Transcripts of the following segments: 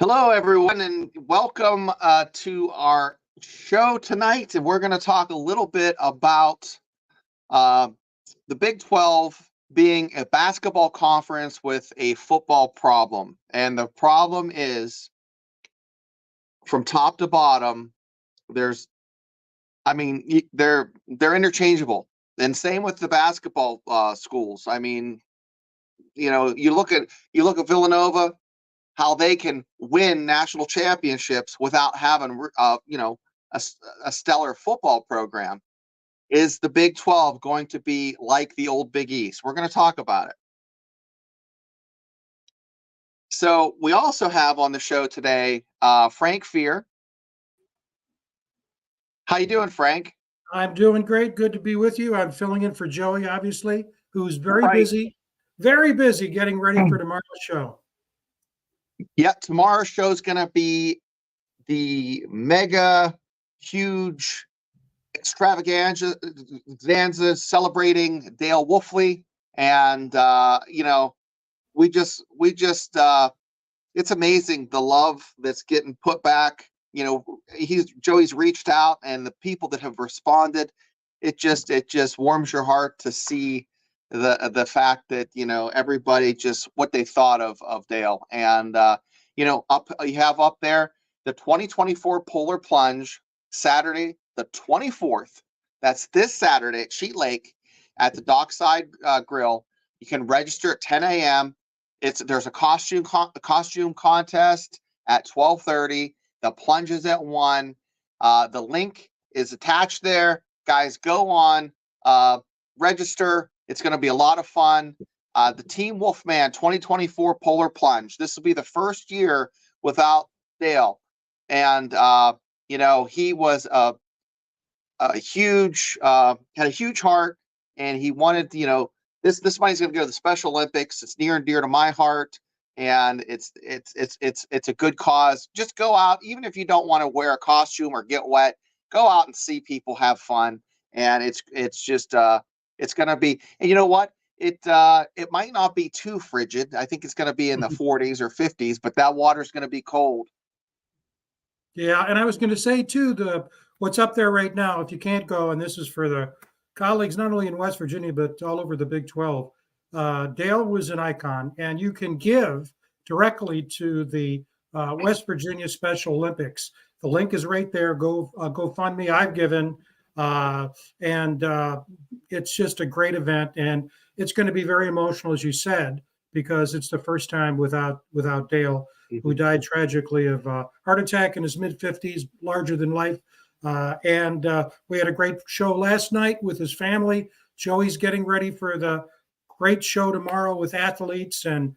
Hello, everyone, and welcome to our show tonight. And we're going to talk a little bit about uh, the Big 12 being a basketball conference with a football problem. And the problem is, from top to bottom, they're interchangeable. And same with the basketball schools. I mean, you look at Villanova, how they can win national championships without having, a stellar football program. Is the Big 12 going to be like the old Big East? We're going to talk about it. So we also have on the show today Frank Fear. How you doing, Frank? I'm doing great. Good to be with you. I'm filling in for Joey, obviously, who's very busy getting ready for tomorrow's show. Yeah, tomorrow's show is going to be the mega huge extravaganza celebrating Dale Wolfley, and it's amazing the love that's getting put back. Joey's reached out, and the people that have responded, it just warms your heart to see the fact that everybody just what they thought of Dale. And you have up there the 2024 Polar Plunge, Saturday the 24th. That's this Saturday at Sheet Lake at the Dockside Grill. You can register at 10 a.m. There's a costume contest at 12:30. The plunge is at 1. The link is attached there. Guys, go on, register. It's going to be a lot of fun. The Team Wolfman 2024 Polar Plunge. This will be the first year without Dale. And, he was had a huge heart, and he wanted, this money's going to go to the Special Olympics. It's near and dear to my heart, and it's a good cause. Just go out, even if you don't want to wear a costume or get wet. Go out and see people have fun, and it's going to be. And you know what? It might not be too frigid. I think it's going to be in the 40s or 50s, but that water's going to be cold. Yeah, and I was going to say too, what's up there right now, if you can't go, and this is for the colleagues not only in West Virginia but all over the Big 12. Dale was an icon, and you can give directly to the West Virginia Special Olympics. The link is right there. Go fund me. I've given, and it's just a great event, and it's going to be very emotional, as you said, because it's the first time without Dale, who died tragically of heart attack in his mid-50s, larger than life. And we had a great show last night with his family. Joey's getting ready for the great show tomorrow with athletes and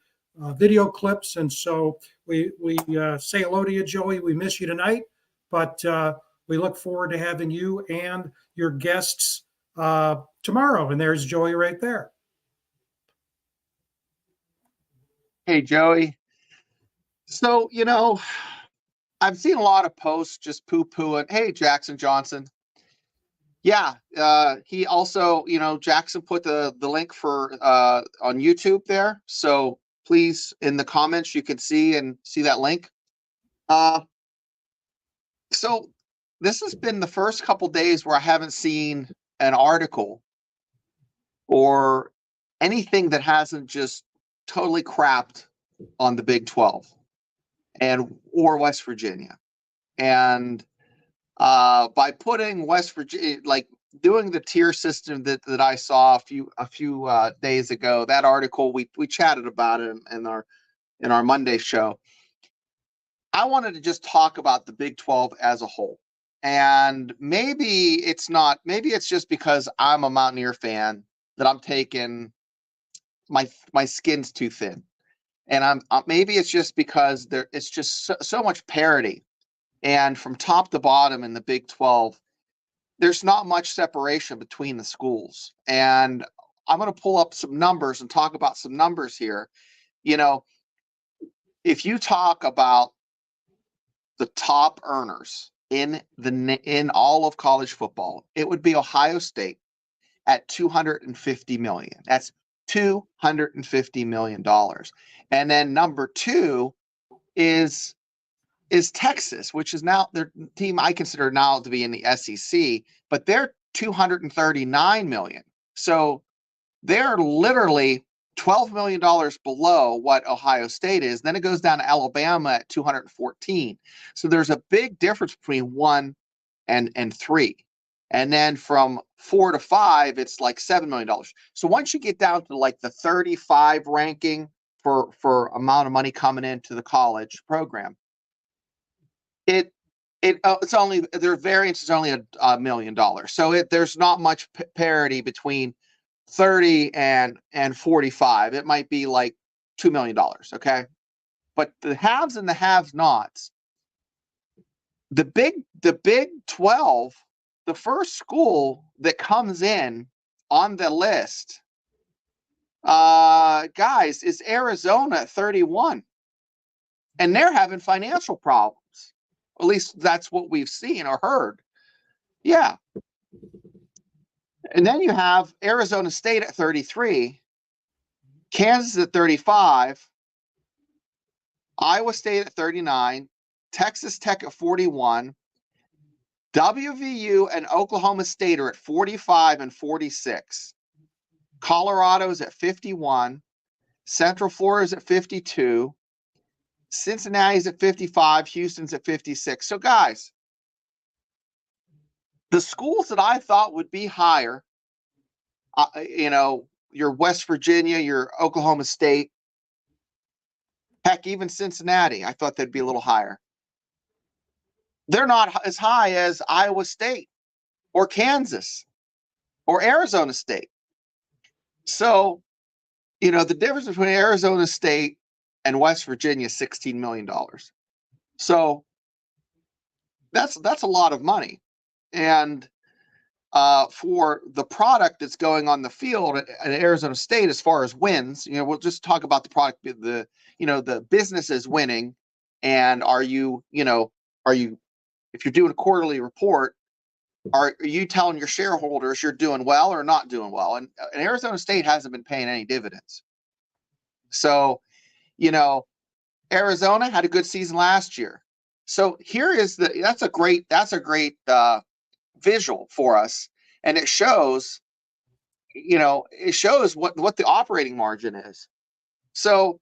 video clips. And so we say hello to you, Joey. We miss you tonight, but we look forward to having you and your guests tomorrow. And there's Joey right there. Hey, Joey. So, I've seen a lot of posts just poo-pooing, hey, Jackson Johnson. Yeah, he also, Jackson put the link for on YouTube there. So please, in the comments, you can see that link. So this has been the first couple days where I haven't seen an article or anything that hasn't just totally crapped on the Big 12 or West Virginia. And by putting West Virginia, like doing the tier system that I saw a few days ago, that article, we chatted about it in our Monday show. I wanted to just talk about the Big 12 as a whole. And maybe it's just because I'm a Mountaineer fan that I'm taking my skin's too thin. And maybe it's just because it's just so much parity, and from top to bottom in the Big 12, there's not much separation between the schools. And I'm going to pull up some numbers and talk about some numbers here. If you talk about the top earners in all of college football, it would be Ohio State at $250 million. That's $250 million. And then number 2 is is Texas, which is now their team I consider now to be in the SEC, but they're 239 million. So they're literally $12 million below what Ohio State is. Then it goes down to Alabama at 214. So there's a big difference between 1 and 3. And then from 4 to 5, it's like $7 million. So once you get down to like the 35 ranking for amount of money coming into the college program, it's only their variance is only $1 million. So there's not much parity between 30 and 45. It might be like $2 million. Okay. But the haves and the have-nots, the Big 12, the first school that comes in on the list, guys, is Arizona at 31. And they're having financial problems. At least that's what we've seen or heard. Yeah. And then you have Arizona State at 33, Kansas at 35, Iowa State at 39, Texas Tech at 41, WVU and Oklahoma State are at 45 and 46. Colorado's at 51, Central Florida's at 52, Cincinnati's at 55, Houston's at 56. So guys, the schools that I thought would be higher, your West Virginia, your Oklahoma State, heck, even Cincinnati, I thought they'd be a little higher. They're not as high as Iowa State or Kansas or Arizona State. So, the difference between Arizona State and West Virginia is $16 million. So that's a lot of money. And for the product that's going on the field at Arizona State, as far as wins, we'll just talk about the product. The business is winning, and are you, if you're doing a quarterly report, are you telling your shareholders you're doing well or not doing well? And Arizona State hasn't been paying any dividends. So, Arizona had a good season last year. So here is that's a great visual for us, and it shows what the operating margin is. So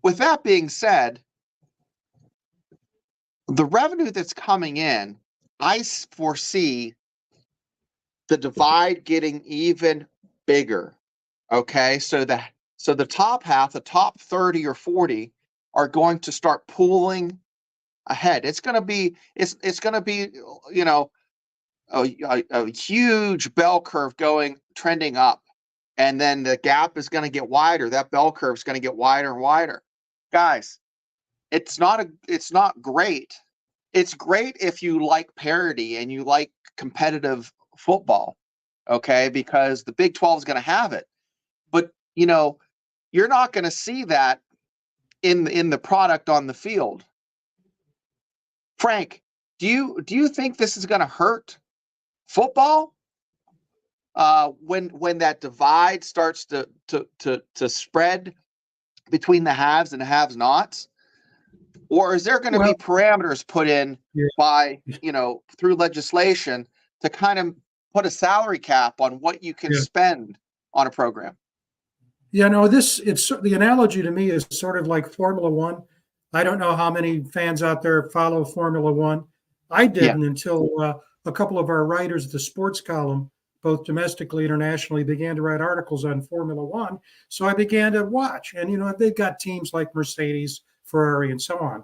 with that being said, the revenue that's coming in, I foresee the divide getting even bigger. Okay, so the top half, the top 30 or 40, are going to start pulling ahead. It's going to be a huge bell curve trending up, and then the gap is going to get wider. That bell curve is going to get wider and wider. Guys, it's not great. It's great if you like parity and you like competitive football, okay? Because the Big 12 is going to have it. But, you're not going to see that in the product on the field. Frank, do you think this is going to hurt football when that divide starts to spread between the haves and the have-nots? Or is there going to be parameters put in by, through legislation to kind of put a salary cap on what you can spend on a program? The analogy to me is sort of like Formula One. I don't know how many fans out there follow Formula One. I didn't until a couple of our writers at the sports column, both domestically and internationally, began to write articles on Formula One. So I began to watch, and they've got teams like Mercedes, Ferrari, and so on.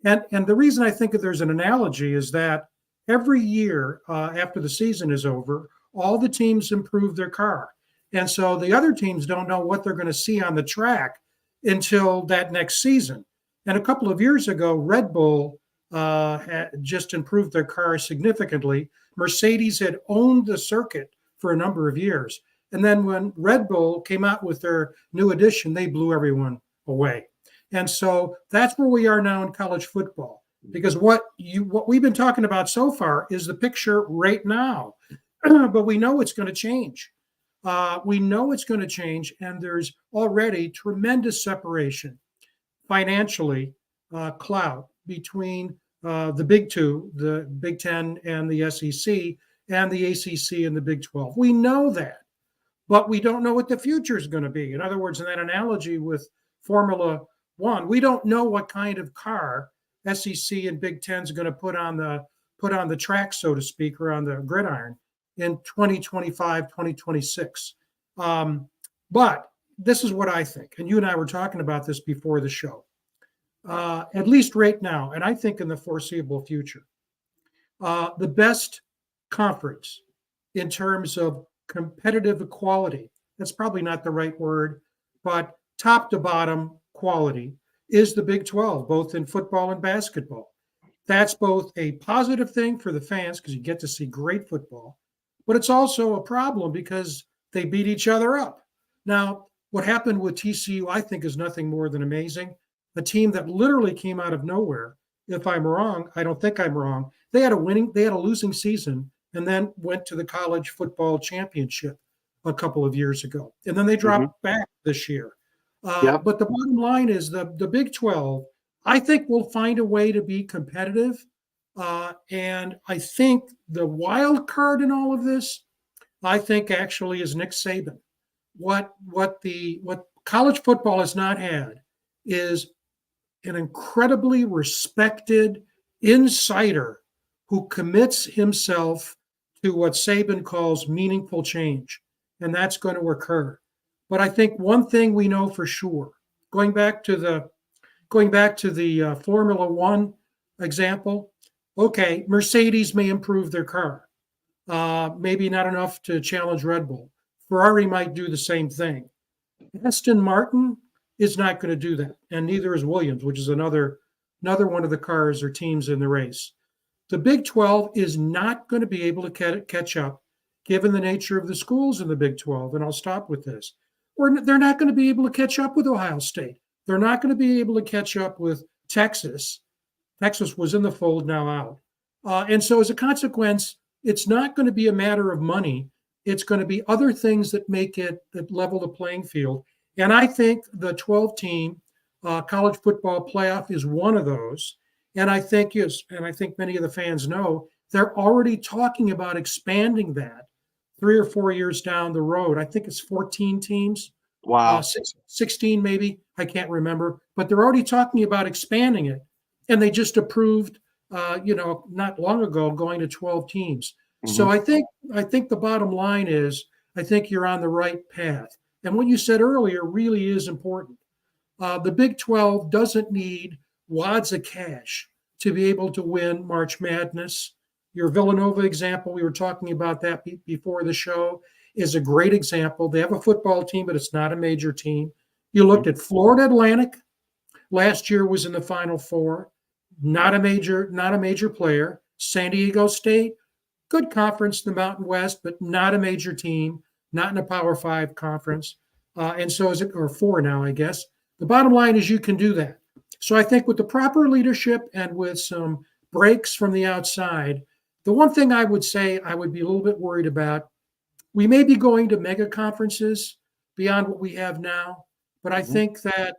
And the reason I think that there's an analogy is that every year after the season is over, all the teams improve their car. And so the other teams don't know what they're going to see on the track until that next season. And a couple of years ago, Red Bull had just improved their car significantly. Mercedes had owned the circuit for a number of years. And then when Red Bull came out with their new edition, they blew everyone away. And so that's where we are now in college football, because what we've been talking about so far is the picture right now, but we know it's going to change. And there's already tremendous separation financially, clout, between the big two, the Big Ten and the SEC, and the ACC and the Big 12. We know that, but we don't know what the future is going to be. In other words, in that analogy with Formula One, we don't know what kind of car SEC and Big Ten is going to put on the track, so to speak, or on the gridiron in 2025, 2026. But this is what I think, and you and I were talking about this before the show. At least right now, and I think in the foreseeable future, the best conference in terms of competitive equality, that's probably not the right word, but top to bottom quality, is the Big 12, both in football and basketball. That's both a positive thing for the fans because you get to see great football, but it's also a problem because they beat each other up. Now, what happened with TCU, I think, is nothing more than amazing. A team that literally came out of nowhere. If I'm wrong, I don't think I'm wrong. They had a losing season and then went to the college football championship a couple of years ago. And then they dropped back this year. But the bottom line is the Big 12, I think, will find a way to be competitive. And I think the wild card in all of this, I think, actually is Nick Saban. What college football has not had is an incredibly respected insider who commits himself to what Saban calls meaningful change, and that's going to occur. But I think one thing we know for sure, going back to the Formula One example, okay, Mercedes may improve their car, maybe not enough to challenge Red Bull. Ferrari might do the same thing. Aston Martin is not going to do that, and neither is Williams, which is another one of the cars or teams in the race. The Big 12 is not going to be able to catch up, given the nature of the schools in the Big 12, and I'll stop with this. Or they're not going to be able to catch up with Ohio State. They're not going to be able to catch up with Texas. Texas was in the fold, now out. And so as a consequence, it's not going to be a matter of money. It's going to be other things that make it that level the playing field. And I think the 12-team college football playoff is one of those. And I think many of the fans know, they're already talking about expanding that 3 or 4 years down the road. I think it's 14 teams. Wow. 16 maybe. I can't remember. But they're already talking about expanding it. And they just approved, not long ago, going to 12 teams. Mm-hmm. So I think the bottom line is, I think you're on the right path. And what you said earlier really is important. The Big 12 doesn't need wads of cash to be able to win March Madness. Your Villanova example, we were talking about that before the show, is a great example. They have a football team, but it's not a major team. You looked at Florida Atlantic. Last year was in the Final Four. Not a major player. San Diego State, good conference in the Mountain West, but not a major team, not in a Power 5 conference. And so is it, or 4 now, I guess. The bottom line is you can do that. So I think with the proper leadership and with some breaks from the outside, the one thing I would say I would be a little bit worried about, we may be going to mega conferences beyond what we have now, but I think that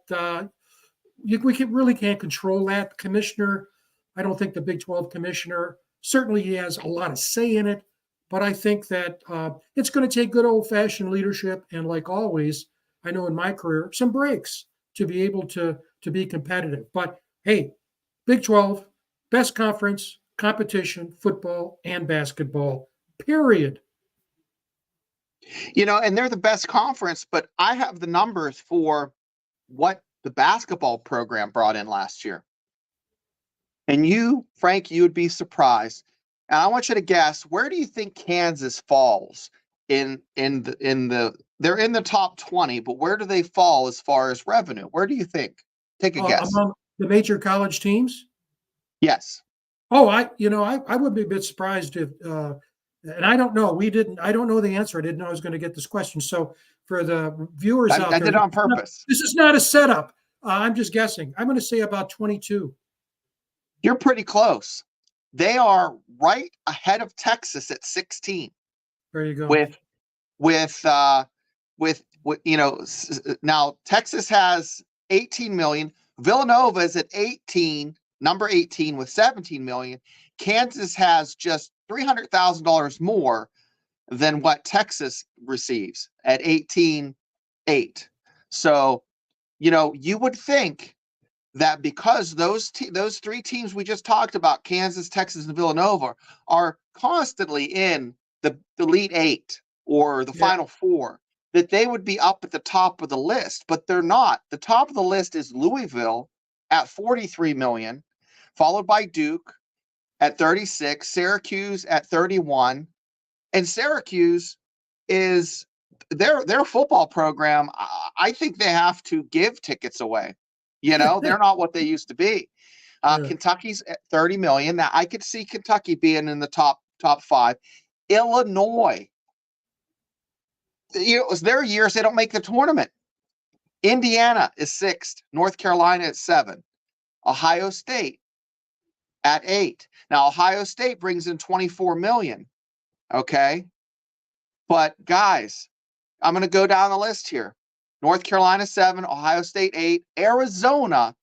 really can't control that. Commissioner, I don't think the Big 12 commissioner, certainly he has a lot of say in it, but I think that it's going to take good old-fashioned leadership and, like always, I know in my career, some breaks to be able to be competitive. But hey, Big 12, best conference, competition, football and basketball, period. And they're the best conference, but I have the numbers for what the basketball program brought in last year. And you, Frank, you would be surprised. And I want you to guess, where do you think Kansas falls in the they're in the top 20, but where do they fall as far as revenue? Where do you think? Take a guess. Among the major college teams? Yes. Oh, I would be a bit surprised if and I don't know. I don't know the answer. I didn't know I was going to get this question. So for the viewers out there, I did it on purpose. This is not a setup. I'm just guessing. I'm going to say about 22. You're pretty close. They are right ahead of Texas at 16. There you go. With now Texas has 18 million. Villanova is at 18. number 18 with 17 million. Kansas has just $300,000 more than what Texas receives at 18.8. So, you would think that because those three teams we just talked about, Kansas, Texas, and Villanova, are constantly in the Elite Eight or the Final Four, that they would be up at the top of the list, but they're not. The top of the list is Louisville at 43 million, followed by Duke at 36, Syracuse at 31, and Syracuse is their football program. I think they have to give tickets away. They're not what they used to be. Kentucky's at 30 million. Now I could see Kentucky being in the top 5. Illinois, it was their years they don't make the tournament. Indiana is 6th. North Carolina at 7. Ohio State at 8. Now Ohio State brings in 24 million. Okay. But guys, I'm going to go down the list here. North Carolina 7, Ohio State 8. Arizona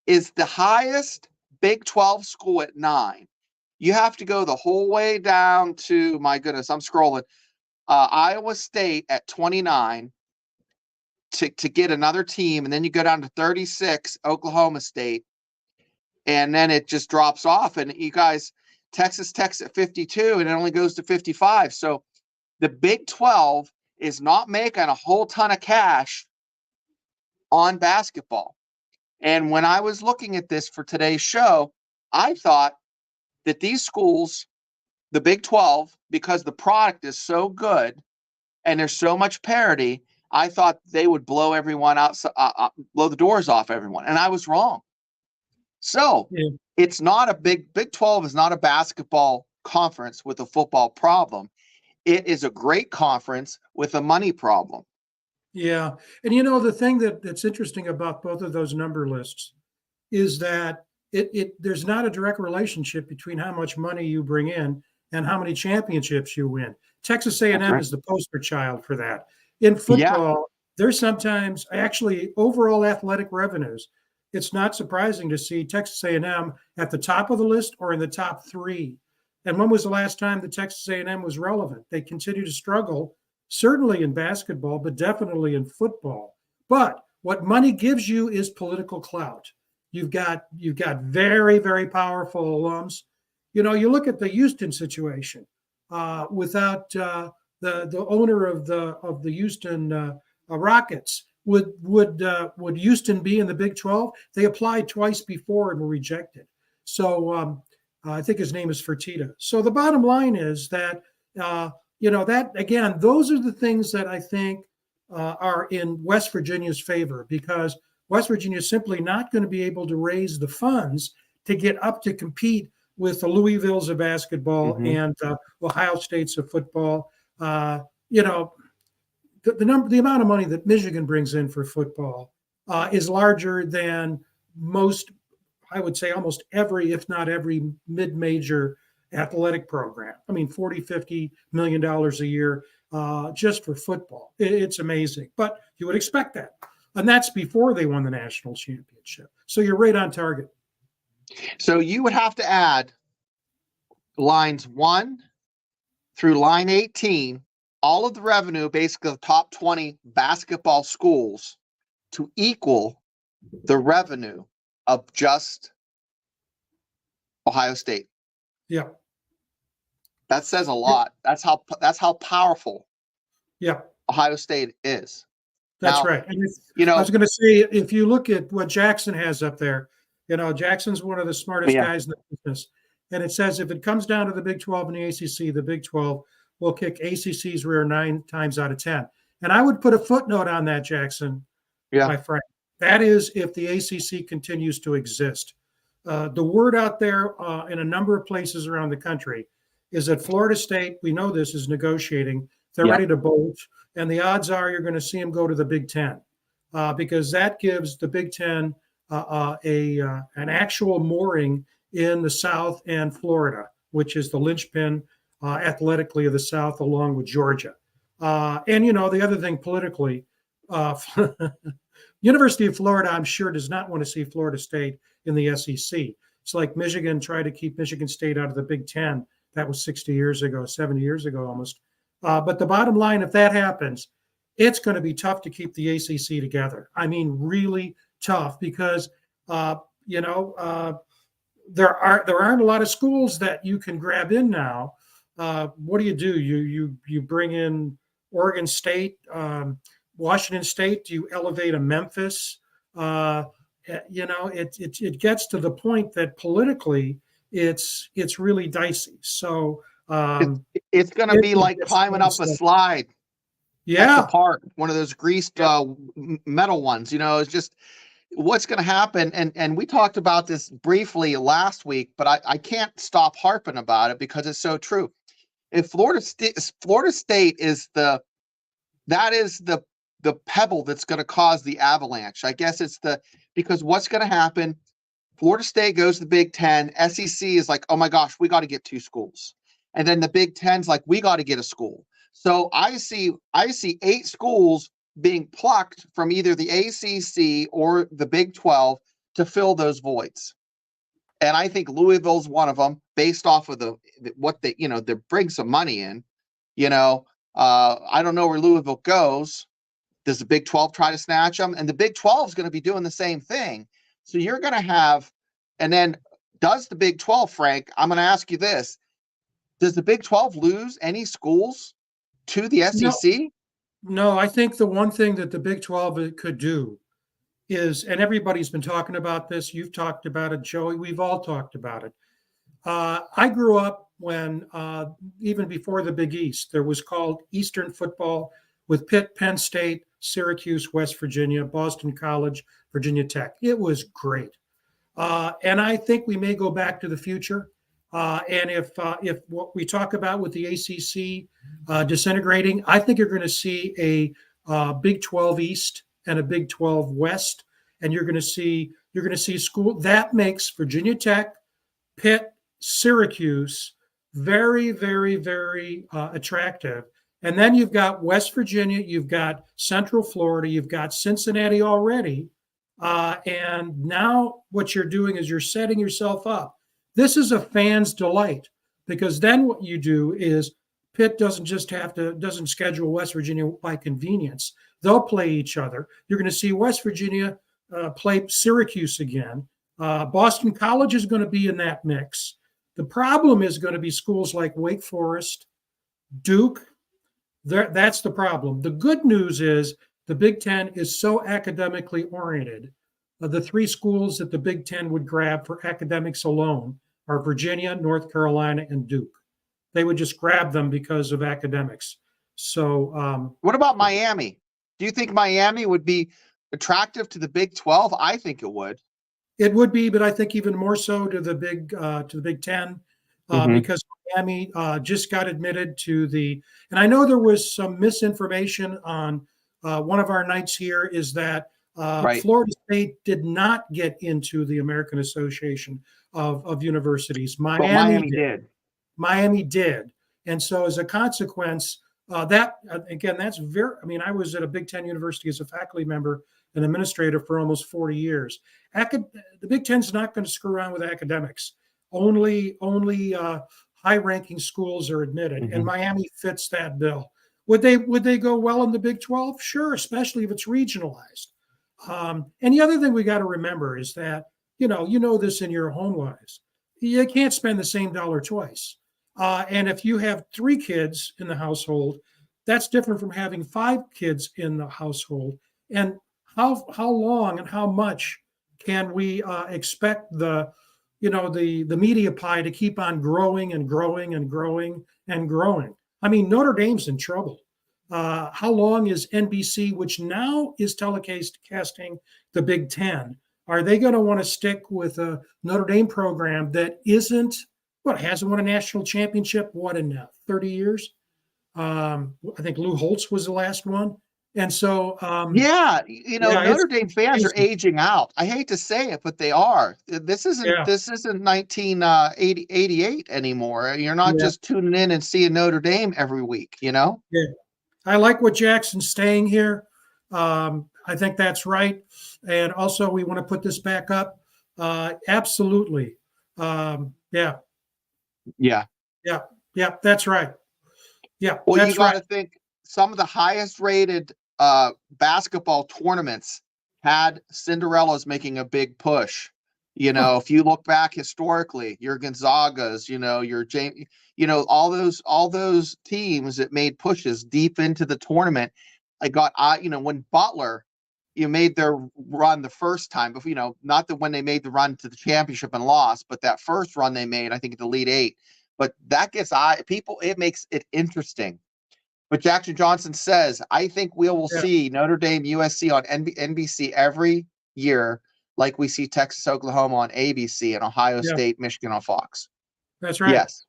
is the highest Big 12 school at 9. You have to go the whole way down to, my goodness, I'm scrolling. Iowa State at 29 to get another team. And then you go down to 36, Oklahoma State. And then it just drops off. And you guys, Texas Tech's at 52, and it only goes to 55. So the Big 12 is not making a whole ton of cash on basketball. And when I was looking at this for today's show, I thought that these schools, the Big 12, because the product is so good and there's so much parity, I thought they would blow everyone out, blow the doors off everyone. And I was wrong. So it's not a Big 12 is not a basketball conference with a football problem. It is a great conference with a money problem. Yeah. And the thing that's interesting about both of those number lists is that there's not a direct relationship between how much money you bring in and how many championships you win. Texas A&M is the poster child for that. In football, there's sometimes actually overall athletic revenues. It's not surprising to see Texas A&M at the top of the list or in the top 3. And when was the last time that Texas A&M was relevant? They continue to struggle, certainly in basketball, but definitely in football. But what money gives you is political clout. You've got very, very powerful alums. You look at the Houston situation. Without the owner of the Houston Rockets, would Houston be in the Big 12? They applied twice before and were rejected. So I think his name is Fertitta. So the bottom line is that that again, those are the things that I think are in West Virginia's favor, because West Virginia is simply not going to be able to raise the funds to get up to compete with the Louisvilles of basketball and Ohio States of football. The amount of money that Michigan brings in for football is larger than most, I would say almost every, if not every, mid-major athletic program. I mean, $40-50 million a year just for football. It's amazing, but you would expect that. And that's before they won the national championship. So you're right on target. So you would have to add lines 1 through line 18, all of the revenue, basically the top 20 basketball schools, to equal the revenue of just Ohio State. Yeah. That says a lot. That's how powerful Ohio State is. That's right. And I was going to say, if you look at what Jackson has up there, Jackson's one of the smartest guys in the business. And it says if it comes down to the Big 12 and the ACC, the Big 12 will kick ACC's rear 9 times out of 10. And I would put a footnote on that, Jackson, my friend. That is if the ACC continues to exist. The word out there in a number of places around the country is that Florida State, we know this, is negotiating. They're ready to bolt. And the odds are you're going to see them go to the Big 10 because that gives the Big 10 an actual mooring in the South and Florida, which is the linchpin athletically of the South, along with Georgia. And the other thing politically, University of Florida, I'm sure, does not want to see Florida State in the SEC. It's like Michigan tried to keep Michigan State out of the Big Ten. That was 60 years ago, 70 years ago almost. But the bottom line, if that happens, it's going to be tough to keep the ACC together. I mean, really tough, because there aren't a lot of schools that you can grab in now. What do? You bring in Oregon State, Washington State. Do you elevate a Memphis? It gets to the point that politically it's really dicey. So it's going to be like climbing up a slide. Yeah, at the park, one of those greased metal ones. It's just what's going to happen. And we talked about this briefly last week, but I can't stop harping about it because it's so true. If Florida State is the pebble that's going to cause the avalanche. I guess because what's going to happen? Florida State goes to the Big Ten. SEC is like, oh my gosh, we got to get 2 schools, and then the Big Ten's like, we got to get a school. So I see 8 schools being plucked from either the ACC or the Big 12 to fill those voids. And I think Louisville's one of them, based off of they bring some money in. I don't know where Louisville goes. Does the Big 12 try to snatch them? And the Big 12 is going to be doing the same thing. So you're going to have, and then does the Big 12, Frank, I'm going to ask you this. Does the Big 12 lose any schools to the SEC? No, I think the one thing that the Big 12 could do is, and everybody's been talking about this, you've talked about it, Joey, we've all talked about it. I grew up when, even before the Big East, there was called Eastern football with Pitt, Penn State, Syracuse, West Virginia, Boston College, Virginia Tech. It was great. And I think we may go back to the future. And if what we talk about with the ACC disintegrating, I think you're going to see a Big 12 East and a Big 12 West, and you're going to see school that makes Virginia Tech, Pitt, Syracuse very, very, very attractive. And then you've got West Virginia, you've got Central Florida, you've got Cincinnati already, and now what you're doing is you're setting yourself up. This is a fan's delight, because then what you do is Pitt doesn't schedule West Virginia by convenience. They'll play each other. You're going to see West Virginia play Syracuse again. Boston College is going to be in that mix. The problem is going to be schools like Wake Forest, Duke. That's the problem. The good news is the Big Ten is so academically oriented. The 3 schools that the Big Ten would grab for academics alone are Virginia, North Carolina, and Duke. They would just grab them because of academics. So, what about Miami? Do you think Miami would be attractive to the Big 12? I think it would. It would be, but I think even more so to the Big Ten, because Miami just got admitted to and I know there was some misinformation on one of our nights here is that right. Florida State did not get into the American Association of Universities. Miami did. Miami did. And so as a consequence, that's very, I was at a Big Ten university as a faculty member and administrator for almost 40 years. The Big Ten's not going to screw around with academics. Only high-ranking schools are admitted, and Miami fits that bill. Would they go well in the Big 12? Sure, especially if it's regionalized. And the other thing we got to remember is that, you know this in your home lives. You can't spend the same dollar twice. And if you have 3 kids in the household, that's different from having 5 kids in the household. And how long and how much can we expect the media pie to keep on growing and growing and growing and growing? Notre Dame's in trouble. How long is NBC, which now is telecasting the Big Ten, are they going to want to stick with a Notre Dame program that hasn't won a national championship, in 30 years? I think Lou Holtz was the last one. And so, Notre Dame fans are aging out. I hate to say it, but they are. This isn't 1988 anymore. You're not just tuning in and seeing Notre Dame every week, Yeah. I like what Jackson's staying here. I think that's right. And also, we want to put this back up. Absolutely. Yeah, Yeah. yeah, yeah. That's right. Yeah, Well, you that's got right. to think some of the highest rated basketball tournaments had Cinderellas making a big push. You know, if you look back historically, your Gonzagas, you know, your James, you know, all those teams that made pushes deep into the tournament. You know, when Butler, you made their run the first time, but you know, not that when they made the run to the championship and lost, but that first run they made, I think at the Elite Eight. But that gets people. It makes it interesting. But Jackson Johnson says, I think we will Yeah, see Notre Dame, USC on NBC every year, like we see Texas, Oklahoma on ABC and Ohio yeah. State, Michigan on Fox. That's right. Yes.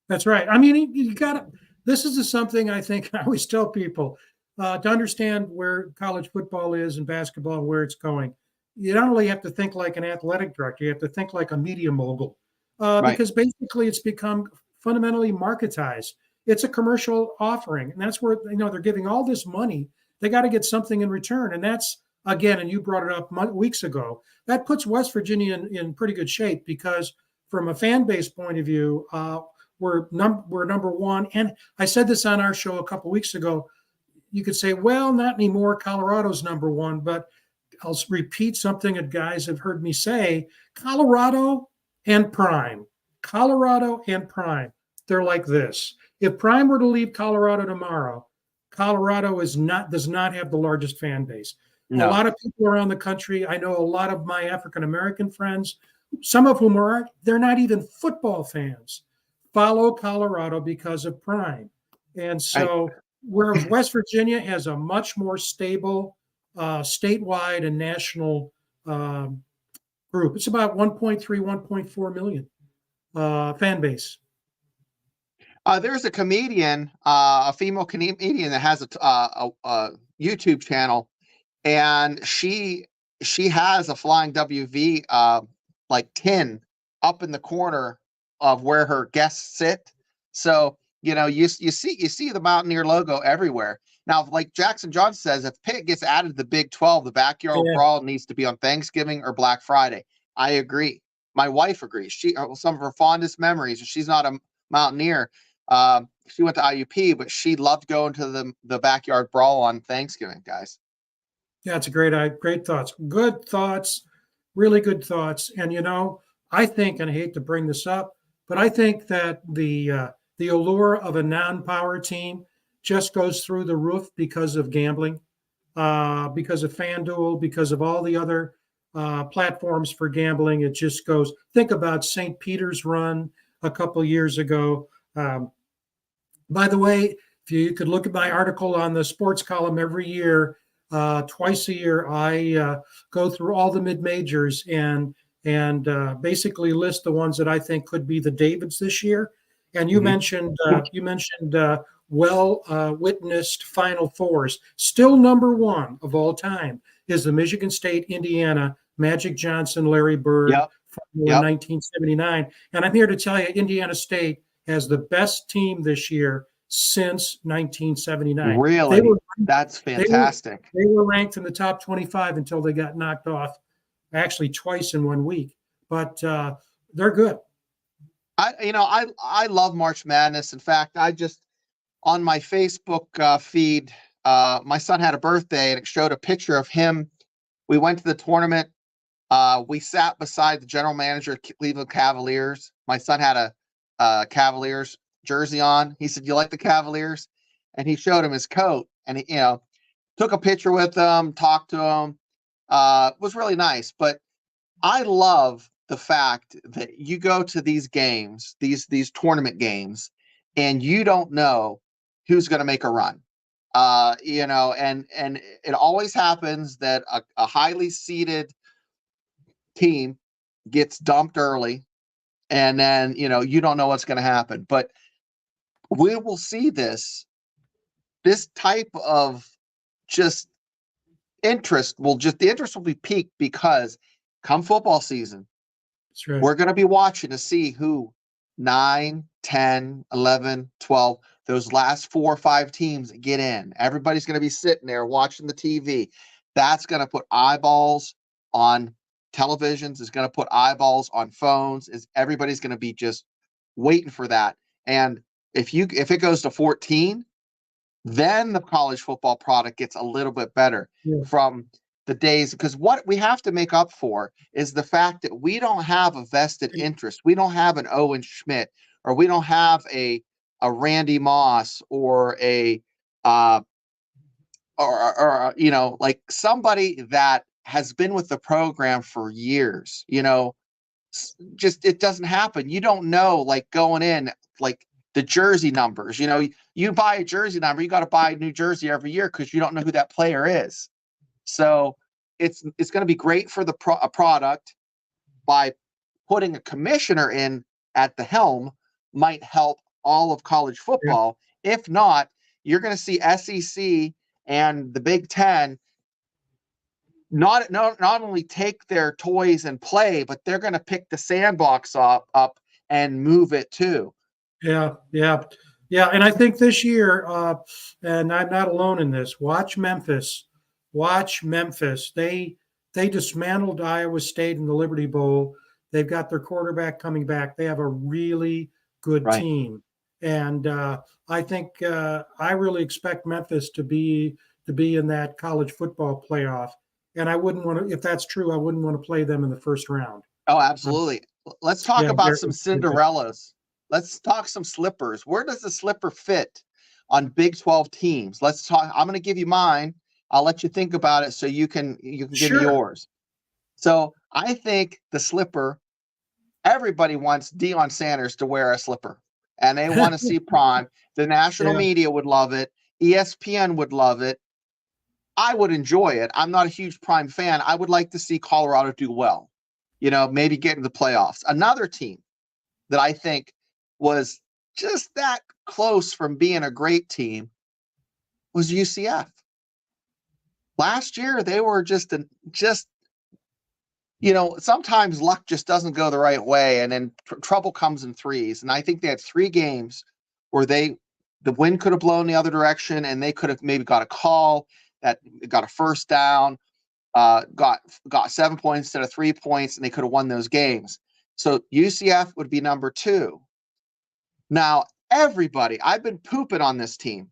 That's right. I mean, you got to. This is something I think I always tell people to understand where college football is and basketball and where it's going. You not only have to think like an athletic director, you have to think like a media mogul, Right. because basically it's become fundamentally marketized. It's a commercial offering, and that's where they're giving all this money. They got to get something in return, and that's again. And you brought it up weeks ago. That puts West Virginia in pretty good shape because, from a fan base point of view, we're number one. And I said this on our show a couple of weeks ago. You could say, well, not anymore. Colorado's number one, but I'll repeat something that guys have heard me say: Colorado and Prime, Colorado and Prime. They're like this. If Prime were to leave Colorado tomorrow, Colorado does not have the largest fan base. A No. lot of people around the country. I know a lot of my African American friends, some of whom they're not even football fans, follow Colorado because of Prime. And I, so, whereas West Virginia has a much more stable statewide and national group, it's about 1.3, 1.4 million fan base. there's a comedian, a female comedian that has a YouTube channel, and she has a flying WV like tin up in the corner of where her guests sit. So you know you see the Mountaineer logo everywhere. Now, like Jackson Johnson says, if Pitt gets added to the Big 12, the backyard Yeah, brawl needs to be on Thanksgiving or Black Friday. I agree. My wife agrees. Some of her fondest memories. She's not a Mountaineer. She went to IUP, but she loved going to the backyard brawl on Thanksgiving, guys. yeah, it's a great thoughts, good thoughts, really good thoughts. And I think, and I hate to bring this up, but I think that the allure of a non-power team just goes through the roof because of gambling, because of FanDuel, because of all the other platforms for gambling. It just goes. Think about St. Peter's run a couple years ago. By the way, if you could look at my article on the sports column every year, twice a year, I go through all the mid majors and basically list the ones that I think could be the Davids this year. And you mentioned well witnessed Final Fours. Still number one of all time is the Michigan State Indiana Magic Johnson Larry Bird Yep. in 1979. And I'm here to tell you, Indiana State has the best team this year since 1979. Really? That's They were fantastic. they were ranked in the top 25 until they got knocked off, actually twice in 1 week. But they're good. I love March Madness. In fact, I just on my Facebook feed, my son had a birthday and it showed a picture of him. We went to the tournament. We sat beside the general manager of Cleveland Cavaliers. My son had a Cavaliers jersey on. He said, "You like the Cavaliers?" And he showed him his coat, and he, took a picture with him, talked to him. It was really nice. But I love the fact that you go to these games, these tournament games, and you don't know who's going to make a run. And it always happens that a highly seeded team gets dumped early, and then you don't know what's going to happen. But we will see this type of just the interest will be peaked because come football season, That's right. we're going to be watching to see who 9, 10, 11, 12, those last 4 or 5 teams get in. Everybody's going to be sitting there watching the TV. That's going to put eyeballs on televisions, is going to put eyeballs on phones. Is everybody's going to be just waiting for that. And if it goes to 14, then the college football product gets a little bit better from the days, because what we have to make up for is the fact that we don't have a vested interest. We don't have an Owen Schmidt, or we don't have a Randy Moss, or a you know, like somebody that has been with the program for years. You know, just it doesn't happen. You don't know, like going in, like the jersey numbers. You know, you buy a jersey number, you got to buy a new jersey every year because you don't know who that player is. So it's going to be great for the product. By putting a commissioner in at the helm might help all of college football. Yeah. If not, you're going to see SEC and the Big Ten not only take their toys and play, but they're going to pick the sandbox up and move it too. Yeah. And I think this year, and I'm not alone in this, watch Memphis. They dismantled Iowa State in the Liberty Bowl. They've got their quarterback coming back. They have a really good team. And I think I really expect Memphis to be in that college football playoff. And I wouldn't want to, if that's true, I wouldn't want to play them in the first round. Oh, absolutely. Let's talk about some Cinderellas. Let's talk some slippers. Where does the slipper fit on Big 12 teams? Let's talk. I'm going to give you mine. I'll let you think about it so you can give me yours. So I think the slipper, everybody wants Deion Sanders to wear a slipper, and they want to see Prime. The national media would love it. ESPN would love it. I would enjoy it. I'm not a huge Prime fan. I would like to see Colorado do well, you know, maybe get into the playoffs. Another team that I think was just that close from being a great team was UCF. Last year, they were just, you know, sometimes luck just doesn't go the right way, and then trouble comes in threes. And I think they had 3 games where the wind could have blown the other direction, and they could have maybe got a call that got a first down, got 7 points instead of 3 points, and they could have won those games. So UCF would be number 2. Now, everybody, I've been pooping on this team.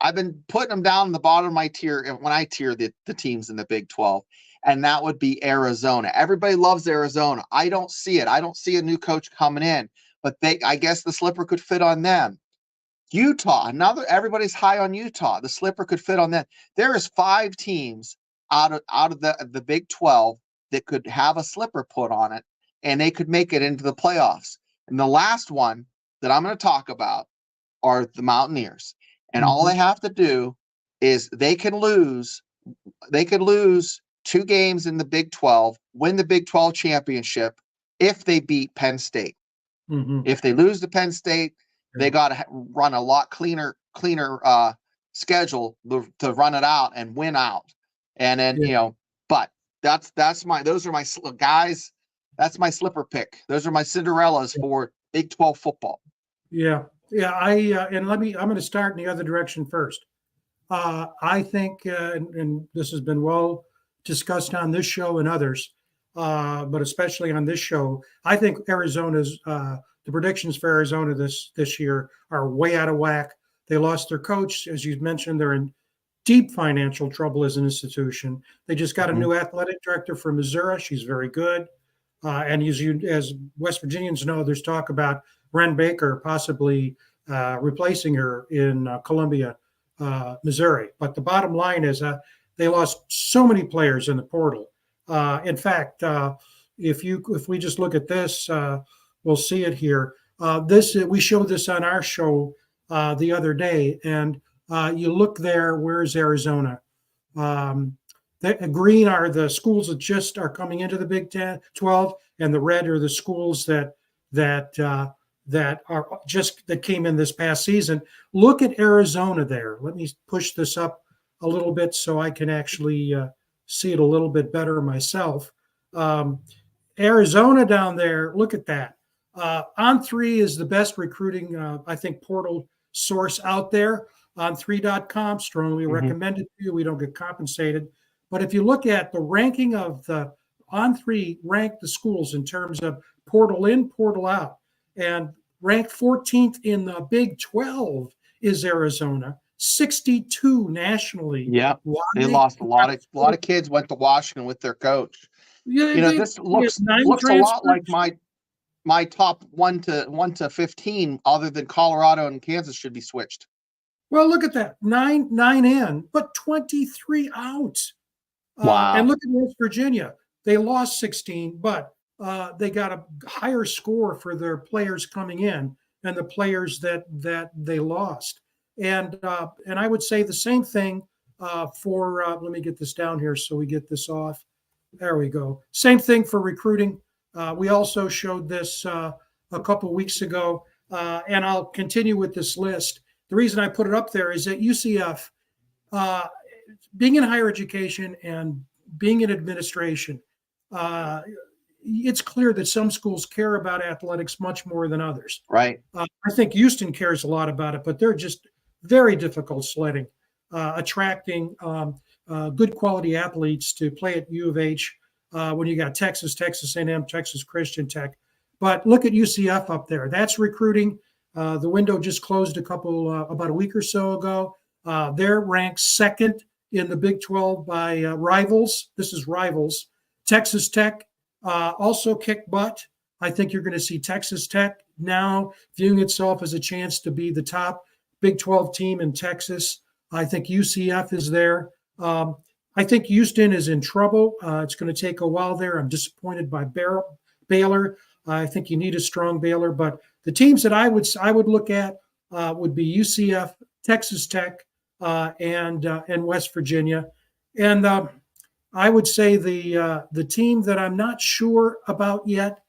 I've been putting them down in the bottom of my tier when I tier the teams in the Big 12, and that would be Arizona. Everybody loves Arizona. I don't see it. I don't see a new coach coming in, but I guess the slipper could fit on them. Utah, everybody's high on Utah. The slipper could fit on them. There is 5 teams out of the Big 12 that could have a slipper put on it, and they could make it into the playoffs. And the last one that I'm going to talk about are the Mountaineers. And all they have to do is they could lose 2 games in the Big 12, win the Big 12 championship if they beat Penn State. If they lose to Penn State, they got to run a lot cleaner schedule to run it out and win out. And then, you know, but those are my guys. That's my slipper pick. Those are my Cinderellas for Big 12 football. Yeah. I'm going to start in the other direction first. I think, and this has been well discussed on this show and others, but especially on this show, I think Arizona's, the predictions for Arizona this year are way out of whack. They lost their coach. As you mentioned, they're in deep financial trouble as an institution. They just got a new athletic director from Missouri. She's very good. And as West Virginians know, there's talk about Ren Baker possibly replacing her in Columbia, Missouri. But the bottom line is they lost so many players in the portal. In fact, if we just look at this, we'll see it here. We showed this on our show the other day, and you look there. Where's Arizona? The green are the schools that just are coming into the Big 12, and the red are the schools that came in this past season. Look at Arizona there. Let me push this up a little bit so I can actually see it a little bit better myself. Arizona down there, look at that. On3 is the best recruiting, I think, portal source out there. On3.com, strongly recommended to you. We don't get compensated. But if you look at the ranking of the On3 ranked the schools in terms of portal in, portal out. And ranked 14th in the Big 12 is Arizona, 62 nationally. Yeah, Why? they lost a lot of kids went to Washington with their coach. Yeah, This they had 9 looks a lot like transfers. my top 1 to 15, other than Colorado and Kansas, should be switched. Well, look at that. Nine in, but 23 out. And Wow. look at West Virginia. They lost 16, but they got a higher score for their players coming in than the players that they lost. And I would say the same thing for. Let me get this down here so we get this off. There we go. Same thing for recruiting. We also showed this a couple weeks ago, and I'll continue with this list. The reason I put it up there is that UCF, being in higher education and being in administration, it's clear that some schools care about athletics much more than others. Right. I think Houston cares a lot about it, but they're just very difficult sledding, attracting good quality athletes to play at U of H when you got Texas, Texas A&M, Texas Christian Tech. But look at UCF up there. That's recruiting. The window just closed about a week or so ago. They're ranked second in the Big 12 by rivals. This is rivals. Texas Tech also kicked butt. I think you're going to see Texas Tech now viewing itself as a chance to be the top Big 12 team in Texas. I think UCF is there. I think Houston is in trouble. It's going to take a while there. I'm disappointed by Baylor. I think you need a strong Baylor, but the teams that I would look at would be UCF, Texas Tech, and West Virginia. And I would say the team that I'm not sure about yet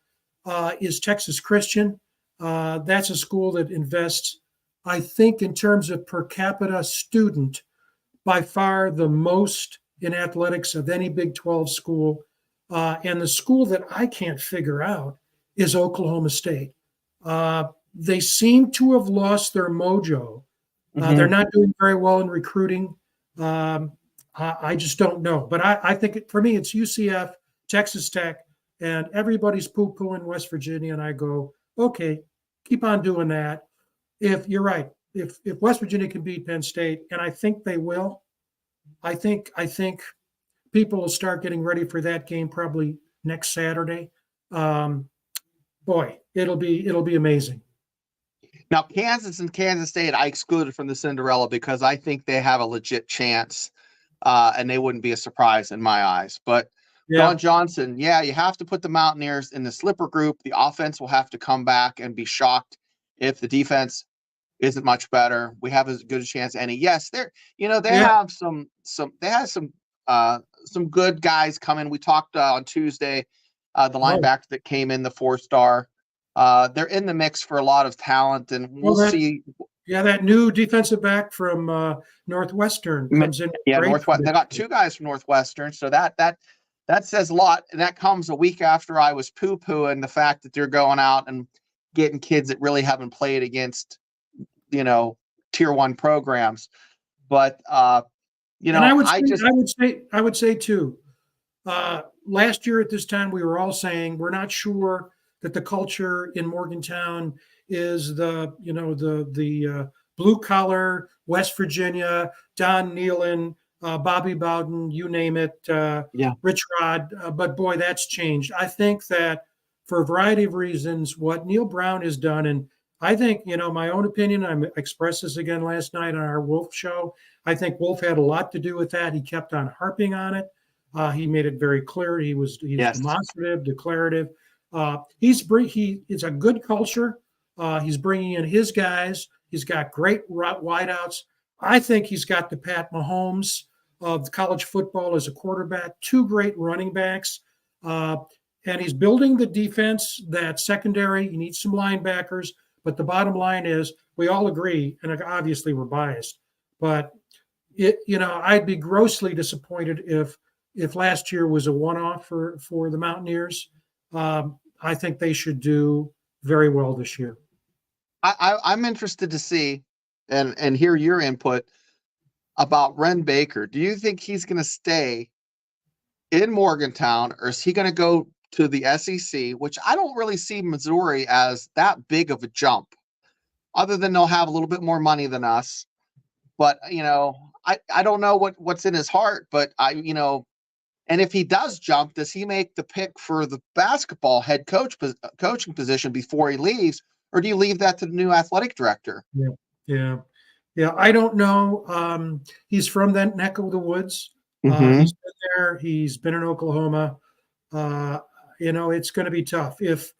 is Texas Christian. That's a school that invests, I think, in terms of per capita student, by far the most in athletics of any Big 12 school. And the school that I can't figure out is Oklahoma State. They seem to have lost their mojo. They're not doing very well in recruiting. I just don't know. But I think for me, it's UCF, Texas Tech, and everybody's poo-pooing West Virginia. And I go, okay, keep on doing that. If you're right, if West Virginia can beat Penn State, and I think they will, I think people will start getting ready for that game probably next Saturday. Boy, it'll be amazing. Now, Kansas and Kansas State, I excluded from the Cinderella because I think they have a legit chance, and they wouldn't be a surprise in my eyes. But Don Johnson, you have to put the Mountaineers in the slipper group. The offense will have to come back and be shocked if the defense isn't much better. We have as good a chance any. Yes, they have some good guys coming. We talked on Tuesday, the linebacker that came in, the 4-star. They're in the mix for a lot of talent, and we'll see. Yeah, that new defensive back from Northwestern comes in. Yeah, Northwestern. They got 2 guys from Northwestern, so that says a lot. And that comes a week after I was poo-pooing the fact that they're going out and getting kids that really haven't played against, tier 1 programs. But I would say too. Last year at this time, we were all saying we're not sure that the culture in Morgantown is the blue collar West Virginia, Don Nealon, Bobby Bowden, you name it, Rich Rod. But boy, that's changed. I think that for a variety of reasons, what Neil Brown has done, and I think, my own opinion, I expressed this again last night on our Wolf show. I think Wolf had a lot to do with that. He kept on harping on it. He made it very clear. He's demonstrative, declarative. It's a good culture. He's bringing in his guys. He's got great wideouts. I think he's got the Pat Mahomes of college football as a quarterback, 2 great running backs. And he's building the defense, that secondary. He needs some linebackers. But the bottom line is we all agree, and obviously we're biased, but I'd be grossly disappointed if last year was a one-off for the Mountaineers. I think they should do very well this year. I'm interested to see and hear your input about Ren Baker. Do you think he's going to stay in Morgantown, or is he going to go to the SEC, which I don't really see Missouri as that big of a jump, other than they'll have a little bit more money than us. But, I don't know what's in his heart, but and if he does jump, does he make the pick for the basketball head coaching position before he leaves, or do you leave that to the new athletic director? Yeah, yeah, yeah. I don't know. He's from that neck of the woods. He's been there. He's been in Oklahoma. It's going to be tough. If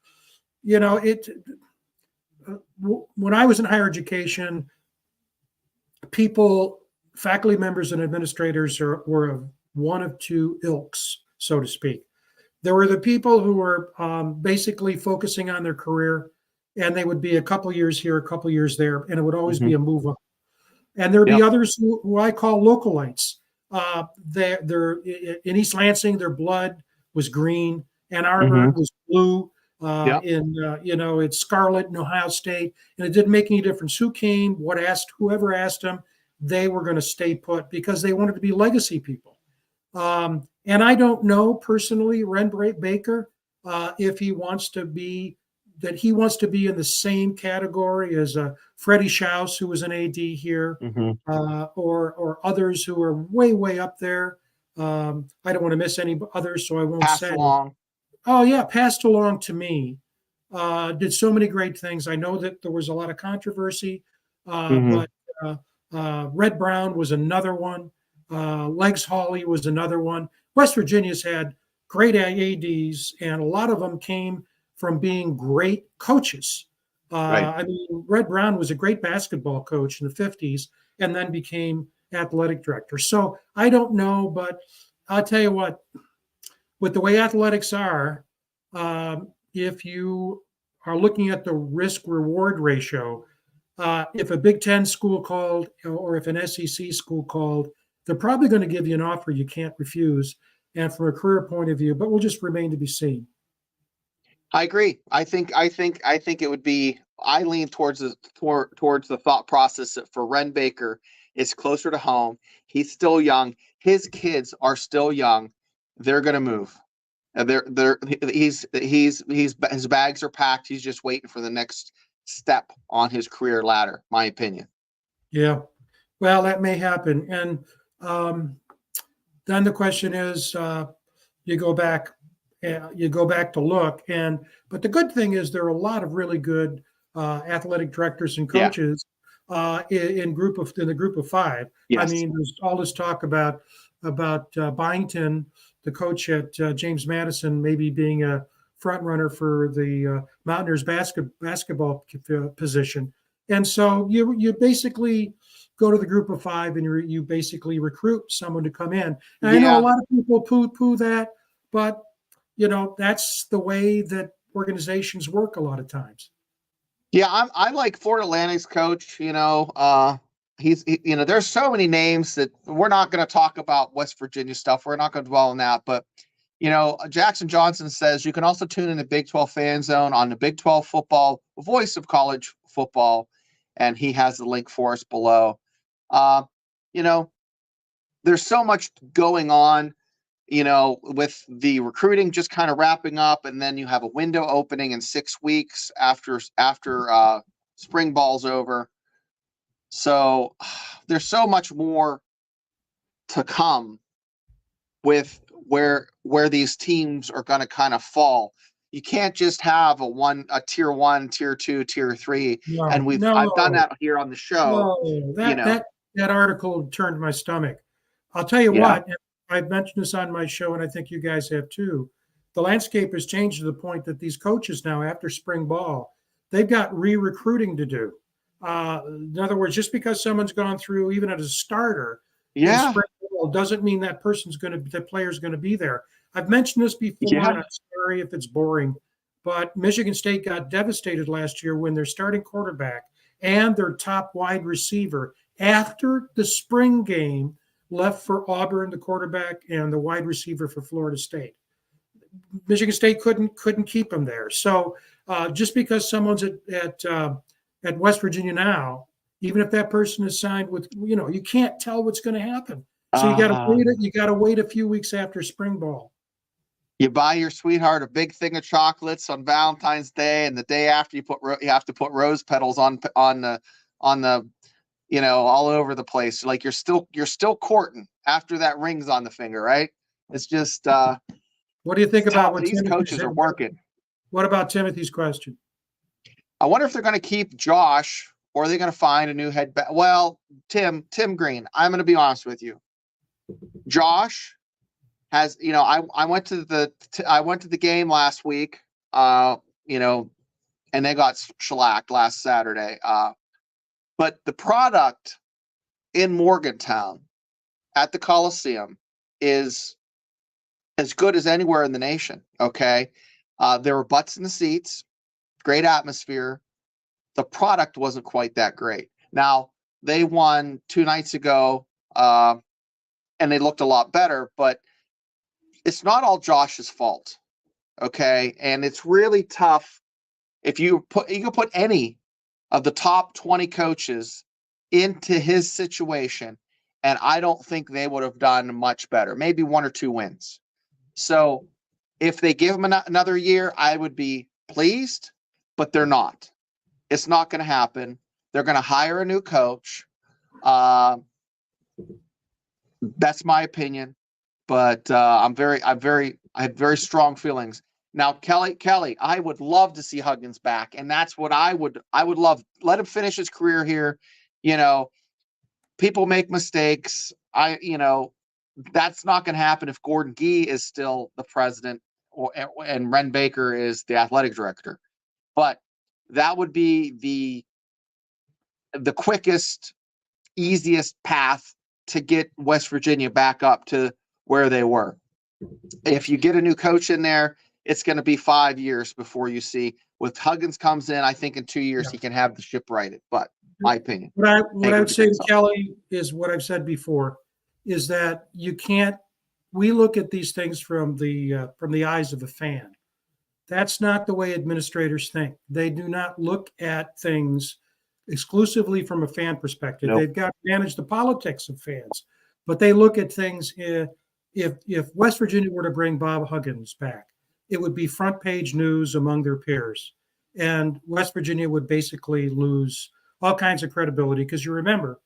when I was in higher education, faculty members and administrators were of one of two ilks, so to speak. There were the people who were basically focusing on their career, and they would be a couple years here, a couple years there, and it would always be a move up. And there'd be others who I call localites. They're in East Lansing, their blood was green. Ann Arbor was blue. It's scarlet in Ohio State, and it didn't make any difference who came, whoever asked them, they were going to stay put because they wanted to be legacy people. And I don't know personally, Ren Baker, if he wants to be in the same category as Freddie Schaus, who was an AD here, or others who are way, way up there. I don't want to miss any others, so I won't say. Along. Oh, yeah, passed along to me. Did so many great things. I know that there was a lot of controversy, but Red Brown was another one. Legs Hawley was another one. West Virginia's had great ADs, and a lot of them came from being great coaches. I mean, Red Brown was a great basketball coach in the 50s and then became athletic director. So I don't know, but I'll tell you what, with the way athletics are, if you are looking at the risk-reward ratio, if a Big Ten school called or if an SEC school called, they're probably going to give you an offer you can't refuse. And from a career point of view, but will just remain to be seen. I agree. I think it would be. I lean towards the thought process that for Ren Baker, it's closer to home. He's still young. His kids are still young. They're going to move. His bags are packed. He's just waiting for the next step on his career ladder. My opinion. Yeah, well, that may happen. And then the question is, you go back to look. But the good thing is there are a lot of really good athletic directors and coaches in the group of five. Yes. I mean, there's all this talk about Byington, the coach at James Madison, maybe being a front runner for the Mountaineers basketball position. And so you basically go to the group of five and you basically recruit someone to come in. And I know a lot of people poo-poo that, but that's the way that organizations work a lot of times. Yeah, I like Fort Atlantic's coach. There's so many names that we're not going to talk about West Virginia stuff. We're not going to dwell on that. But, Jackson Johnson says you can also tune in the Big 12 Fan Zone on the Big 12 football, voice of college football. And he has the link for us below. There's so much going on, with the recruiting just kind of wrapping up. And then you have a window opening in 6 weeks after spring ball's over. So there's so much more to come with where these teams are going to kind of fall. You can't just have a tier 1, tier 2, tier 3. No, and I've done that here on the show. No, that article turned my stomach. I'll tell you what, I've mentioned this on my show, and I think you guys have too. The landscape has changed to the point that these coaches now, after spring ball, they've got re-recruiting to do. In other words, just because someone's gone through, even as a starter, in spring ball, doesn't mean that player's going to be there. I've mentioned this before, and I'm sorry if it's boring, but Michigan State got devastated last year when their starting quarterback and their top wide receiver, after the spring game, left for Auburn, the quarterback, and the wide receiver for Florida State. Michigan State couldn't keep them there. So just because someone's at West Virginia now, even if that person is signed with, you can't tell what's going to happen. So you got to Uh, wait. You got to wait a few weeks after spring ball. you buy your sweetheart a big thing of chocolates on Valentine's Day, and the day after you have to put rose petals on the all over the place. Like you're still courting after that ring's on the finger, right? It's just What do you think about what these coaches are working. What about Timothy's question? I wonder if they're going to keep Josh or are they going to find a new head back? Well, Tim Green, I'm going to be honest with you. Josh has, I went to the game last week, and they got shellacked last Saturday. But the product in Morgantown at the Coliseum is as good as anywhere in the nation. Okay. There were butts in the seats, great atmosphere. The product wasn't quite that great. Now, they won 2 nights ago, and they looked a lot better, but it's not all Josh's fault. Okay. And it's really tough if you can put any of the top 20 coaches into his situation, and I don't think they would have done much better. Maybe 1 or 2 wins. So if they give him another year, I would be pleased, but they're not. It's not going to happen. They're going to hire a new coach. That's my opinion, but I have very strong feelings. Now, Kelly, I would love to see Huggins back, and that's what I would love. Let him finish his career here. People make mistakes. That's not going to happen if Gordon Gee is still the president and Ren Baker is the athletic director. But that would be the quickest, easiest path to get West Virginia back up to where they were. If you get a new coach in there, it's going to be 5 years before you see. With Huggins comes in, I think in 2 years he can have the ship righted. But my opinion. What I would say to Kelly is what I've said before, is that you can't. We look at these things from the eyes of a fan. That's not the way administrators think. They do not look at things exclusively from a fan perspective. Nope. They've got to manage the politics of fans, but they look at things. If West Virginia were to bring Bob Huggins back, it would be front page news among their peers, and West Virginia would basically lose all kinds of credibility. Because you remember,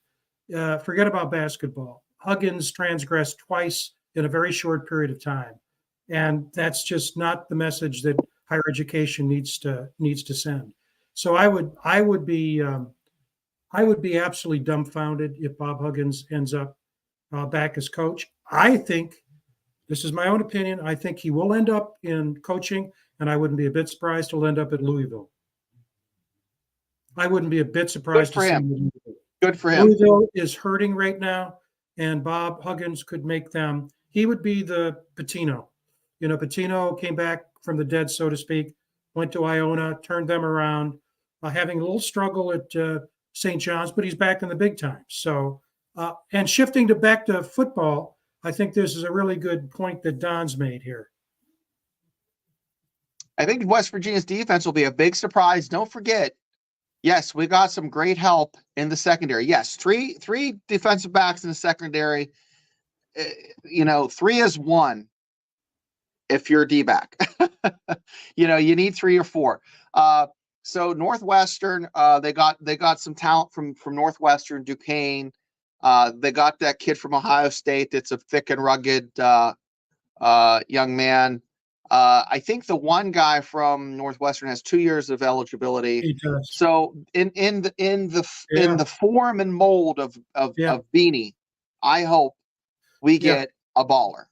forget about basketball. Huggins transgressed twice in a very short period of time, and that's just not the message that higher education needs to send. So I would be absolutely dumbfounded if Bob Huggins ends up back as coach. I think, this is my own opinion, I think he will end up in coaching, and I wouldn't be a bit surprised he'll end up at Louisville. I wouldn't be a bit surprised to see him. Good for him. Louisville is hurting right now, and Bob Huggins could make them. He would be the Pitino. Pitino came back from the dead, so to speak, went to Iona, turned them around, having a little struggle at St. John's, but he's back in the big time. So, and shifting back to football, I think this is a really good point that Don's made here. I think West Virginia's defense will be a big surprise. Don't forget, yes, we got some great help in the secondary. Yes, three defensive backs in the secondary. 3 is 1 if you're a D-back. You need 3 or 4. So Northwestern, they got some talent from Northwestern, Duquesne. They got that kid from Ohio State that's a thick and rugged young man. I think the one guy from Northwestern has 2 years of eligibility. He does. So in the form and mold of Beanie, I hope we get a baller.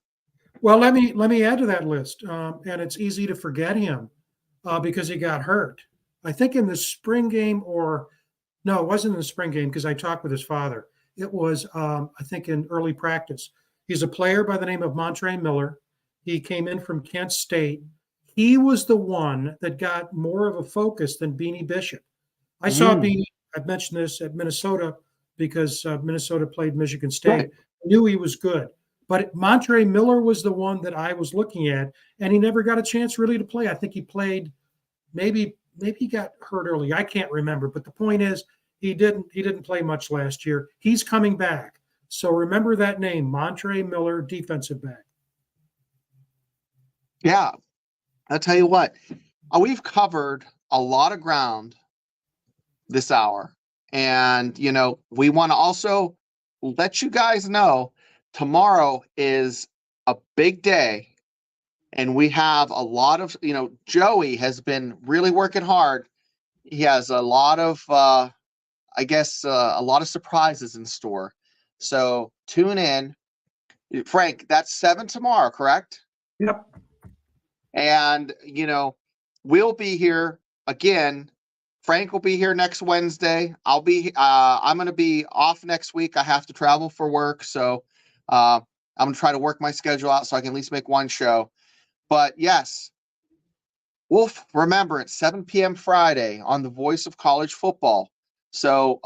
Well, let me add to that list, and it's easy to forget him because he got hurt. I think in the spring game, or no, it wasn't in the spring game because I talked with his father. It was, I think, in early practice. He's a player by the name of Montre Miller. He came in from Kent State. He was the one that got more of a focus than Beanie Bishop. I saw Beanie, I've mentioned this, at Minnesota because Minnesota played Michigan State. Right. I knew he was good. But Montre Miller was the one that I was looking at, and he never got a chance really to play. I think he played, maybe he got hurt early. I can't remember. But the point is, he didn't play much last year. He's coming back. So remember that name, Montre Miller, defensive back. Yeah, I'll tell you what, we've covered a lot of ground this hour. And, we want to also let you guys know tomorrow is a big day. And we have a lot of, Joey has been really working hard. He has a lot of, a lot of surprises in store. So tune in. Frank, that's 7 tomorrow, correct? Yep. And, we'll be here again. Frank will be here next Wednesday. I'm going to be off next week. I have to travel for work. So I'm going to try to work my schedule out so I can at least make one show. But yes, Wolf, remember it's 7 p.m. Friday on the Voice of College Football. So,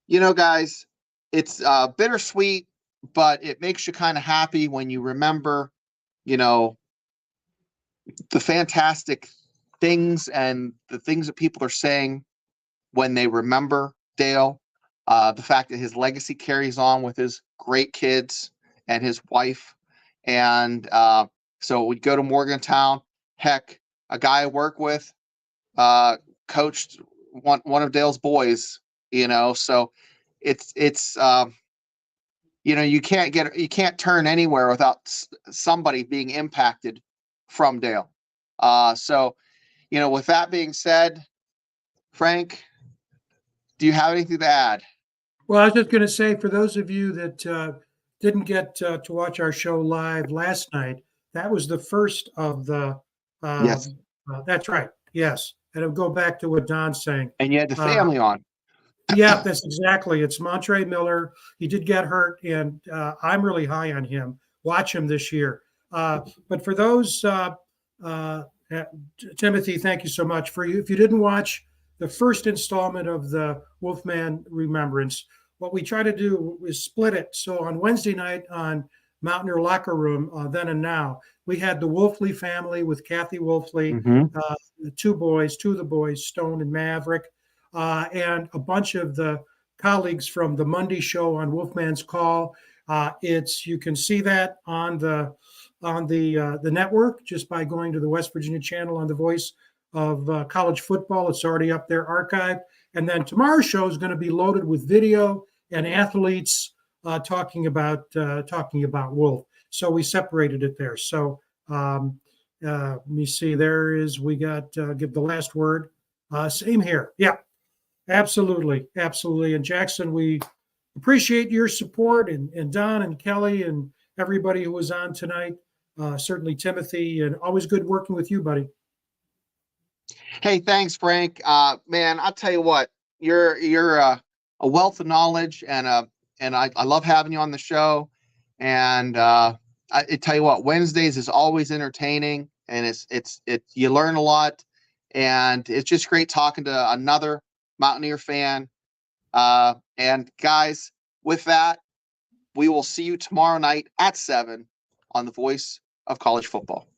guys, it's bittersweet, but it makes you kind of happy when you remember, the fantastic things and the things that people are saying when they remember Dale. The fact that his legacy carries on with his great kids and his wife. And so we go to Morgantown. Heck, a guy I work with coached one of Dale's boys, so it's you can't turn anywhere without somebody being impacted from Dale. So with that being said, Frank, do you have anything to add? Well, I was just going to say, for those of you that didn't get to watch our show live last night, that was the first of the. Yes. That's right. Yes. And it'll go back to what Don's saying. And you had the family on. Yeah, that's exactly. It's Montre Miller. He did get hurt, and I'm really high on him. Watch him this year. But for those, Timothy, thank you so much. For you, if you didn't watch the first installment of the Wolfman Remembrance, what we try to do is split it. So on Wednesday night on Mountaineer Locker Room, Then and Now, we had the Wolfley family with Kathy Wolfley, the two of the boys, Stone and Maverick, and a bunch of the colleagues from the Monday show on Wolfman's Call. You can see that on the network just by going to the West Virginia channel on the Voice of College Football. It's already up there, archived. And then tomorrow's show is going to be loaded with video and athletes talking about Wolf. So we separated it there. So let me see. We got give the last word. Same here. Yeah, absolutely. And Jackson, we appreciate your support, and Don and Kelly and everybody who was on tonight. Certainly Timothy, and always good working with you, buddy. Hey, thanks, Frank. Man, I'll tell you what, you're a wealth of knowledge, and I love having you on the show. And I tell you what, Wednesdays is always entertaining, and you learn a lot, and it's just great talking to another Mountaineer fan. And guys, with that, we will see you tomorrow night at 7 on the Voice of College Football.